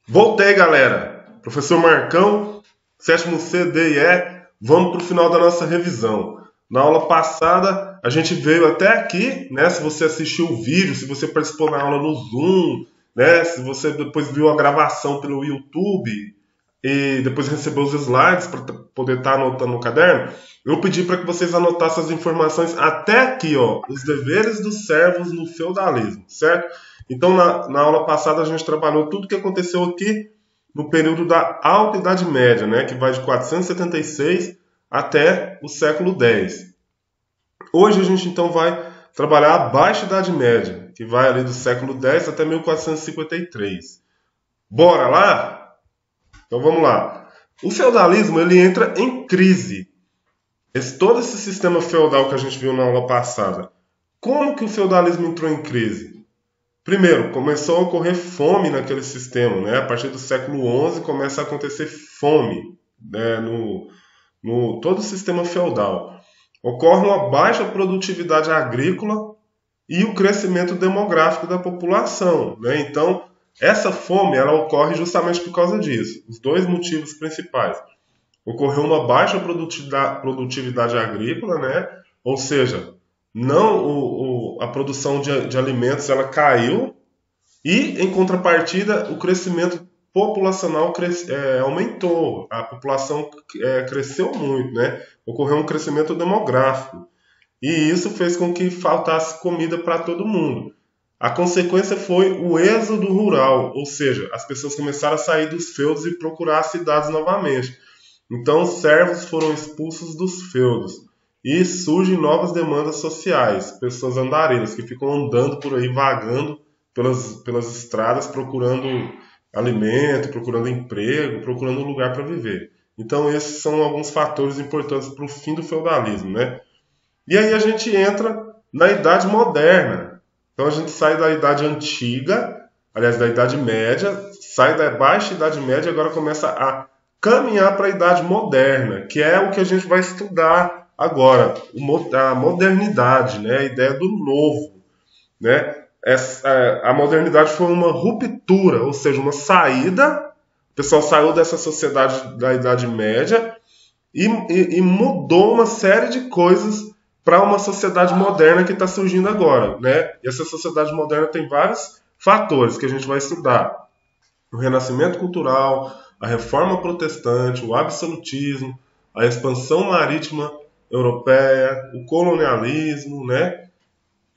Voltei, galera. Professor Marcão, sétimo C, D e E. Vamos para o final da nossa revisão. Na aula passada, a gente veio até aqui, né? Se você assistiu o vídeo, se você participou na aula no Zoom, né? Se você depois viu a gravação pelo YouTube e depois recebeu os slides para poder estar anotando no caderno, eu pedi para que vocês anotassem as informações até aqui, ó, os deveres dos servos no feudalismo, certo? Então, na aula passada, a gente trabalhou tudo o que aconteceu aqui no período da Alta Idade Média, né, que vai de 476 até o século X. Hoje a gente então vai trabalhar a Baixa Idade Média, que vai ali do século X até 1453. Bora lá? Então vamos lá. O feudalismo ele entra em crise. Todo esse sistema feudal que a gente viu na aula passada. Como que o feudalismo entrou em crise? Primeiro, começou a ocorrer fome naquele sistema, né? A partir do século XI começa a acontecer fome, né? No todo o sistema feudal. Ocorre uma baixa produtividade agrícola e o crescimento demográfico da população, né? Então, essa fome ela ocorre justamente por causa disso. Os dois motivos principais. Ocorreu uma baixa produtividade agrícola, né? Ou seja, não a produção de alimentos ela caiu e, em contrapartida, o crescimento populacional aumentou. A população cresceu muito, né? Ocorreu um crescimento demográfico. E isso fez com que faltasse comida para todo mundo. A consequência foi o êxodo rural, ou seja, as pessoas começaram a sair dos feudos e procurar as cidades novamente. Então, os servos foram expulsos dos feudos. E surgem novas demandas sociais, pessoas andarilhas que ficam andando por aí, vagando pelas estradas, procurando alimento, procurando emprego, procurando um lugar para viver. Então, esses são alguns fatores importantes para o fim do feudalismo, né? E aí a gente entra na Idade Moderna. Então, a gente sai da Idade Antiga, aliás, da Idade Média, sai da Baixa Idade Média e agora começa a caminhar para a Idade Moderna, que é o que a gente vai estudar agora, a modernidade, né? A ideia do novo, né? A modernidade foi uma ruptura, ou seja, uma saída. O pessoal saiu dessa sociedade da Idade Média e mudou uma série de coisas para uma sociedade moderna que está surgindo agora, né? E essa sociedade moderna tem vários fatores que a gente vai estudar: o renascimento cultural, a reforma protestante, o absolutismo, a expansão marítima europeia, o colonialismo, né?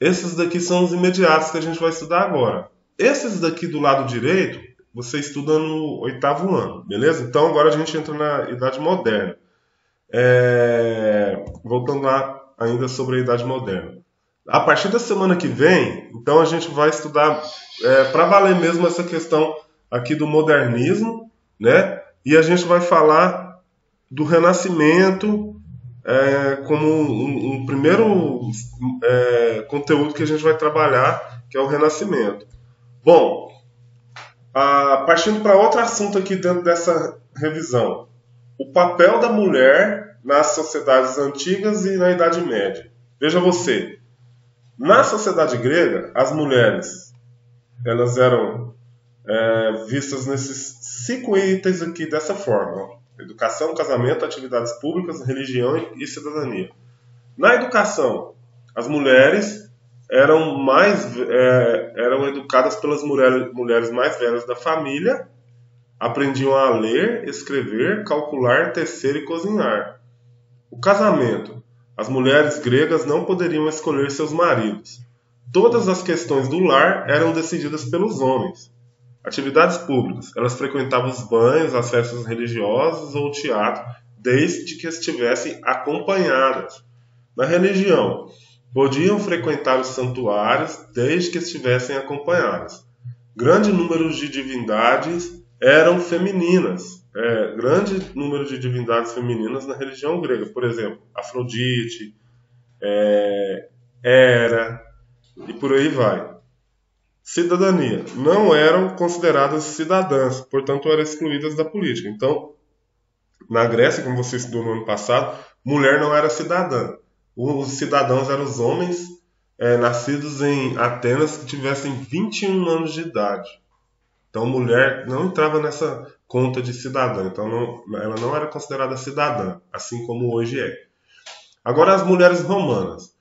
Esses daqui são os imediatos que a gente vai estudar agora. Esses daqui do lado direito, você estuda no oitavo ano, beleza? Então agora a gente entra na Idade Moderna. Voltando lá ainda sobre a Idade Moderna. A partir da semana que vem, então a gente vai estudar para valer mesmo essa questão aqui do modernismo, né? E a gente vai falar do Renascimento como um primeiro conteúdo que a gente vai trabalhar, que é o Renascimento. Bom, partindo para outro assunto aqui dentro dessa revisão, o papel da mulher nas sociedades antigas e na Idade Média. Veja você, na sociedade grega, as mulheres elas eram vistas nesses 5 itens aqui dessa forma: ó. Educação, casamento, atividades públicas, religião e cidadania. Na educação, as mulheres eram educadas pelas mulheres mais velhas da família, aprendiam a ler, escrever, calcular, tecer e cozinhar. O casamento. As mulheres gregas não poderiam escolher seus maridos. Todas as questões do lar eram decididas pelos homens. Atividades públicas. Elas frequentavam os banhos, as festas religiosas ou o teatro, desde que estivessem acompanhadas. Na religião, podiam frequentar os santuários desde que estivessem acompanhadas. Grande número de divindades eram femininas. Grande número de divindades femininas na religião grega. Por exemplo, Afrodite, Hera e por aí vai. Cidadania. Não eram consideradas cidadãs, portanto eram excluídas da política. Então, na Grécia, como você estudou no ano passado, mulher não era cidadã. Os cidadãos eram os homens nascidos em Atenas que tivessem 21 anos de idade. Então, mulher não entrava nessa conta de cidadã. Então, ela não era considerada cidadã, assim como hoje é. Agora, as mulheres romanas.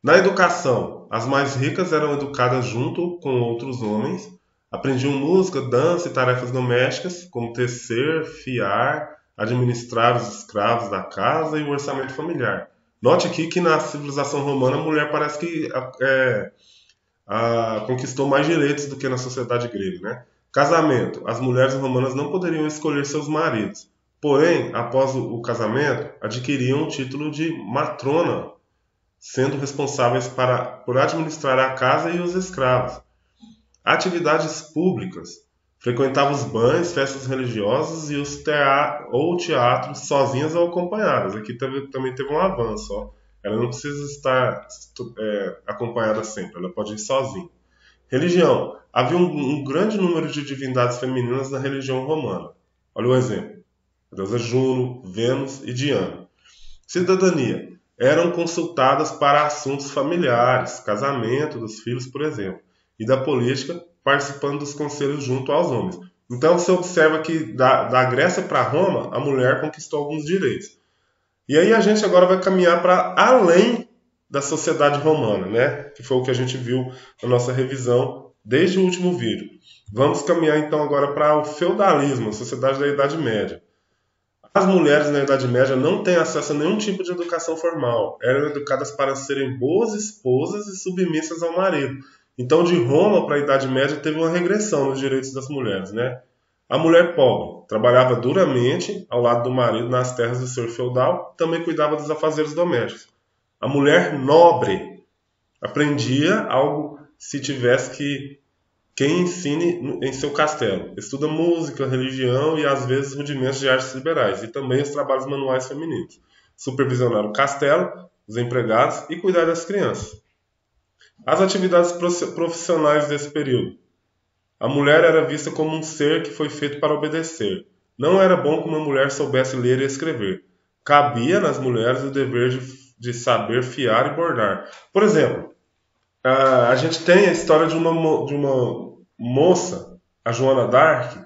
Na educação, as mais ricas eram educadas junto com outros homens, aprendiam música, dança e tarefas domésticas, como tecer, fiar, administrar os escravos da casa e o orçamento familiar. Note aqui que na civilização romana a mulher parece que conquistou mais direitos do que na sociedade grega, né? Casamento. As mulheres romanas não poderiam escolher seus maridos. Porém, após o casamento, adquiriam o título de matrona, sendo responsáveis por administrar a casa e os escravos. Atividades públicas. Frequentavam os banhos, festas religiosas e ou teatros sozinhas ou acompanhadas. Aqui também teve um avanço. Ó. Ela não precisa estar acompanhada sempre, ela pode ir sozinha. Religião. Havia um grande número de divindades femininas na religião romana. Olha o exemplo. A deusa Juno, Vênus e Diana. Cidadania. Eram consultadas para assuntos familiares, casamento dos filhos, por exemplo, e da política, participando dos conselhos junto aos homens. Então você observa que da Grécia para Roma, a mulher conquistou alguns direitos. E aí a gente agora vai caminhar para além da sociedade romana, né? Que foi o que a gente viu na nossa revisão desde o último vídeo. Vamos caminhar então agora para o feudalismo, a sociedade da Idade Média. As mulheres na Idade Média não têm acesso a nenhum tipo de educação formal. Eram educadas para serem boas esposas e submissas ao marido. Então, de Roma para a Idade Média, teve uma regressão nos direitos das mulheres, né? A mulher pobre trabalhava duramente ao lado do marido nas terras do senhor feudal, também cuidava dos afazeres domésticos. A mulher nobre aprendia algo se tivesse quem ensine em seu castelo. Estuda música, religião e às vezes rudimentos de artes liberais e também os trabalhos manuais femininos. Supervisionar o castelo, os empregados e cuidar das crianças. As atividades profissionais desse período. A mulher era vista como um ser que foi feito para obedecer. Não era bom que uma mulher soubesse ler e escrever. Cabia nas mulheres o dever de saber fiar e bordar. Por exemplo, a gente tem a história de uma moça, a Joana d'Arc,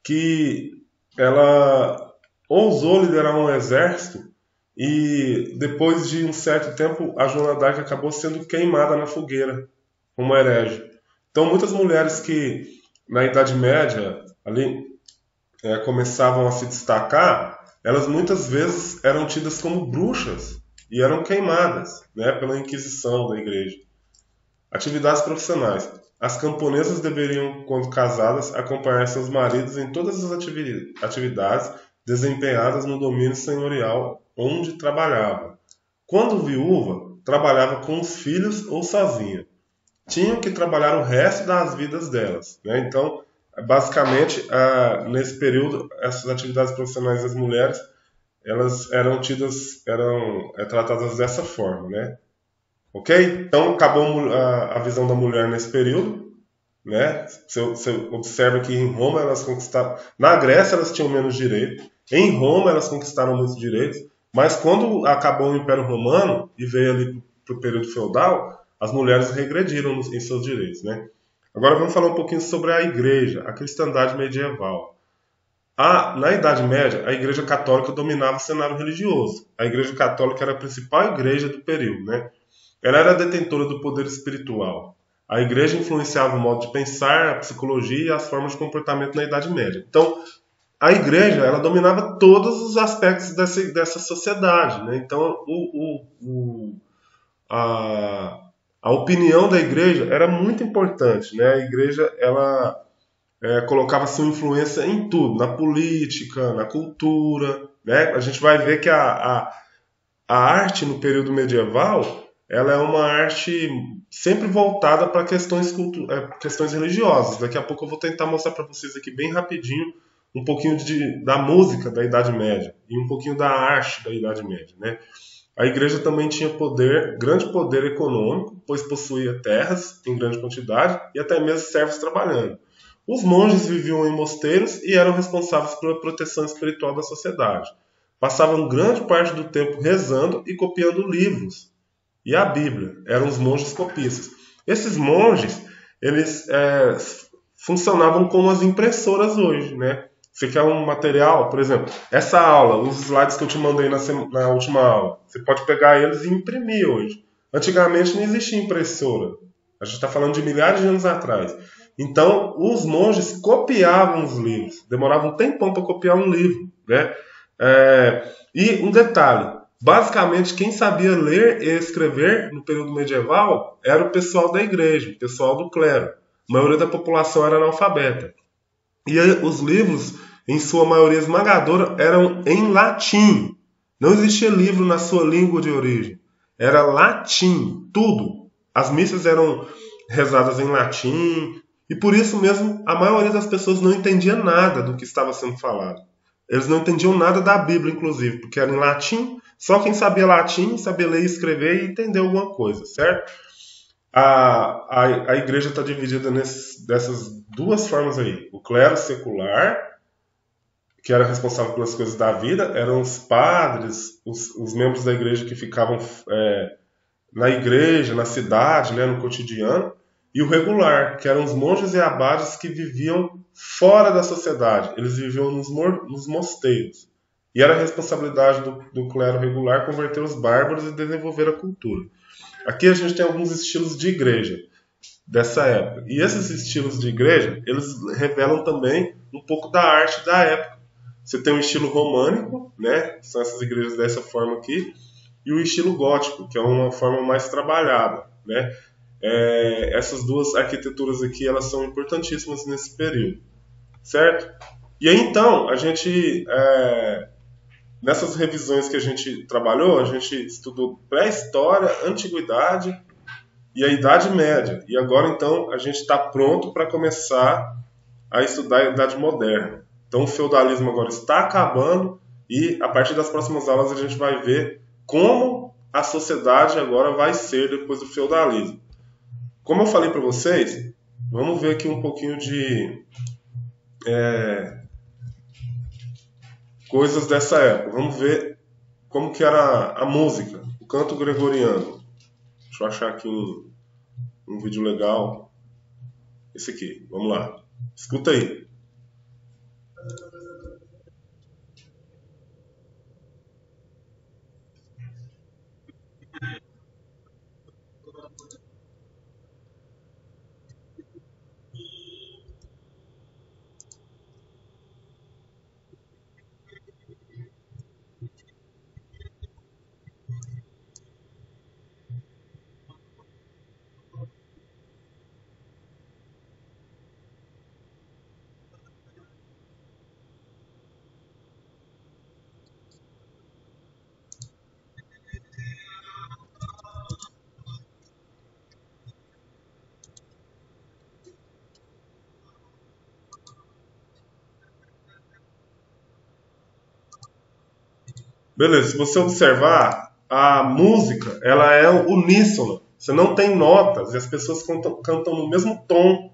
que ela ousou liderar um exército e depois de um certo tempo a Joana d'Arc acabou sendo queimada na fogueira como herege. Então muitas mulheres que na Idade Média ali começavam a se destacar, elas muitas vezes eram tidas como bruxas e eram queimadas, né, pela Inquisição da Igreja. Atividades profissionais. As camponesas deveriam, quando casadas, acompanhar seus maridos em todas as atividades desempenhadas no domínio senhorial onde trabalhava. Quando viúva, trabalhava com os filhos ou sozinha. Tinham que trabalhar o resto das vidas delas, né? Então, basicamente, nesse período, essas atividades profissionais das mulheres, elas eram tratadas dessa forma, né? Ok? Então, acabou a visão da mulher nesse período, né? Você observa que em Roma elas conquistaram... Na Grécia elas tinham menos direito, em Roma elas conquistaram muitos direitos, mas quando acabou o Império Romano e veio ali para o período feudal, as mulheres regrediram em seus direitos, né? Agora vamos falar um pouquinho sobre a Igreja, a cristandade medieval. Na Idade Média, a Igreja Católica dominava o cenário religioso. A Igreja Católica era a principal igreja do período, né? Ela era detentora do poder espiritual. A Igreja influenciava o modo de pensar, a psicologia e as formas de comportamento na Idade Média. Então, a Igreja ela dominava todos os aspectos dessa sociedade, né? Então, a opinião da Igreja era muito importante, né? A Igreja ela colocava sua influência em tudo, na política, na cultura, né? A gente vai ver que a arte no período medieval ela é uma arte sempre voltada para questões religiosas. Daqui a pouco eu vou tentar mostrar para vocês aqui bem rapidinho um pouquinho da música da Idade Média e um pouquinho da arte da Idade Média, né? A igreja também tinha grande poder econômico, pois possuía terras em grande quantidade e até mesmo servos trabalhando. Os monges viviam em mosteiros e eram responsáveis pela proteção espiritual da sociedade. Passavam grande parte do tempo rezando e copiando livros e a Bíblia. Eram os monges copistas. Esses monges, eles funcionavam como as impressoras hoje, né? Você quer um material, por exemplo, essa aula, os slides que eu te mandei na última aula, você pode pegar eles e imprimir hoje. Antigamente não existia impressora. A gente está falando de milhares de anos atrás. Então, os monges copiavam os livros. Demorava um tempão para copiar um livro, né? E um detalhe. Basicamente, quem sabia ler e escrever no período medieval era o pessoal da igreja, o pessoal do clero. A maioria da população era analfabeta. E os livros, em sua maioria esmagadora, eram em latim. Não existia livro na sua língua de origem. Era latim, tudo. As missas eram rezadas em latim, e por isso mesmo a maioria das pessoas não entendia nada do que estava sendo falado. Eles não entendiam nada da Bíblia, inclusive, porque era em latim. Só quem sabia latim, sabia ler e escrever e entender alguma coisa, certo? A igreja está dividida dessas duas formas aí. O clero secular, que era responsável pelas coisas da vida, eram os padres, os membros da igreja que ficavam na igreja, na cidade, né, no cotidiano. E o regular, que eram os monges e abades que viviam fora da sociedade. Eles viviam nos mosteiros. E era a responsabilidade do clero regular converter os bárbaros e desenvolver a cultura. Aqui a gente tem alguns estilos de igreja dessa época. E esses estilos de igreja, eles revelam também um pouco da arte da época. Você tem o estilo românico, né? São essas igrejas dessa forma aqui. E o estilo gótico, que é uma forma mais trabalhada, né? Essas duas arquiteturas aqui, elas são importantíssimas nesse período, certo? E aí então, a gente, nessas revisões que a gente trabalhou, a gente estudou pré-história, antiguidade e a Idade Média. E agora então a gente está pronto para começar a estudar a Idade Moderna. Então o feudalismo agora está acabando e a partir das próximas aulas a gente vai ver como a sociedade agora vai ser depois do feudalismo. Como eu falei para vocês, vamos ver aqui um pouquinho de coisas dessa época. Vamos ver como que era a música, o canto gregoriano. Deixa eu achar aqui um vídeo legal. Esse aqui, vamos lá. Escuta aí. Beleza, se você observar, a música ela é uníssona. Você não tem notas e as pessoas cantam no mesmo tom,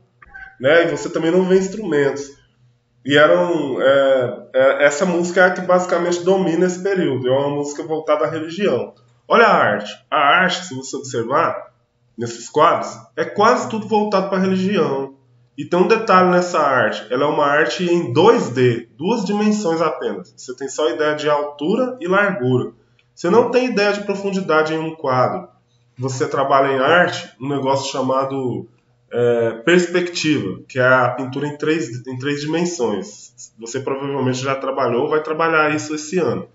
né? E você também não vê instrumentos. E essa música é a que basicamente domina esse período. É uma música voltada à religião. Olha a arte. A arte, se você observar, nesses quadros, é quase tudo voltado para a religião. E tem um detalhe nessa arte. Ela é uma arte em 2D, duas dimensões apenas. Você tem só a ideia de altura e largura. Você não tem ideia de profundidade em um quadro. Você trabalha em arte um negócio chamado perspectiva, que é a pintura em três dimensões. Você provavelmente já trabalhou ou vai trabalhar isso esse ano.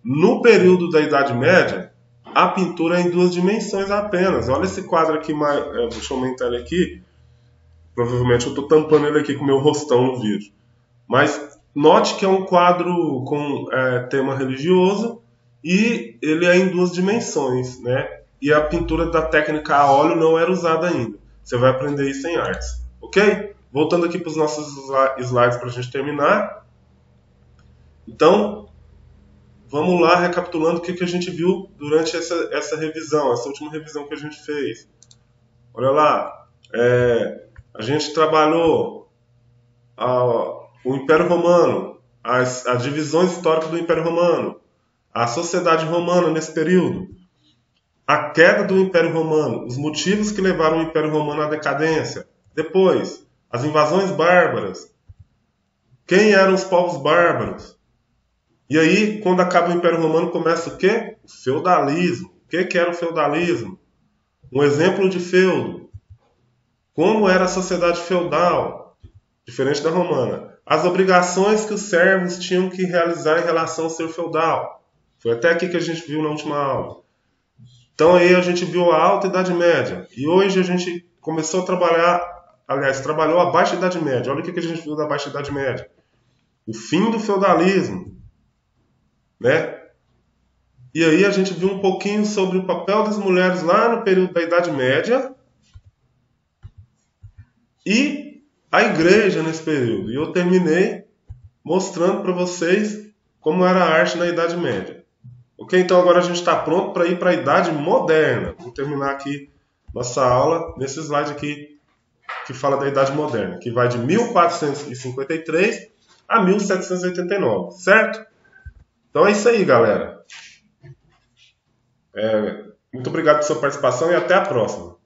No período da Idade Média, a pintura é em duas dimensões apenas. Olha esse quadro aqui, deixa eu aumentar ele aqui. Provavelmente eu estou tampando ele aqui com o meu rostão no vídeo. Mas note que é um quadro com tema religioso e ele é em duas dimensões, né? E a pintura da técnica a óleo não era usada ainda. Você vai aprender isso em artes, ok? Voltando aqui para os nossos slides para a gente terminar. Então, vamos lá recapitulando o que a gente viu durante essa revisão, essa última revisão que a gente fez. Olha lá, a gente trabalhou o Império Romano, as divisões históricas do Império Romano, a sociedade romana nesse período, a queda do Império Romano, os motivos que levaram o Império Romano à decadência. Depois, as invasões bárbaras. Quem eram os povos bárbaros? E aí, quando acaba o Império Romano, começa o quê? O feudalismo. O que era o feudalismo? Um exemplo de feudo. Como era a sociedade feudal, diferente da romana. As obrigações que os servos tinham que realizar em relação ao ser feudal. Foi até aqui que a gente viu na última aula. Então aí a gente viu a Alta Idade Média. E hoje a gente começou a trabalhar, aliás, trabalhou a Baixa Idade Média. Olha o que a gente viu da Baixa Idade Média. O fim do feudalismo, né? E aí a gente viu um pouquinho sobre o papel das mulheres lá no período da Idade Média e a igreja nesse período. E eu terminei mostrando para vocês como era a arte na Idade Média. Ok? Então agora a gente está pronto para ir para a Idade Moderna. Vou terminar aqui nossa aula nesse slide aqui que fala da Idade Moderna, que vai de 1453 a 1789, certo? Então é isso aí, galera. Muito obrigado pela sua participação e até a próxima.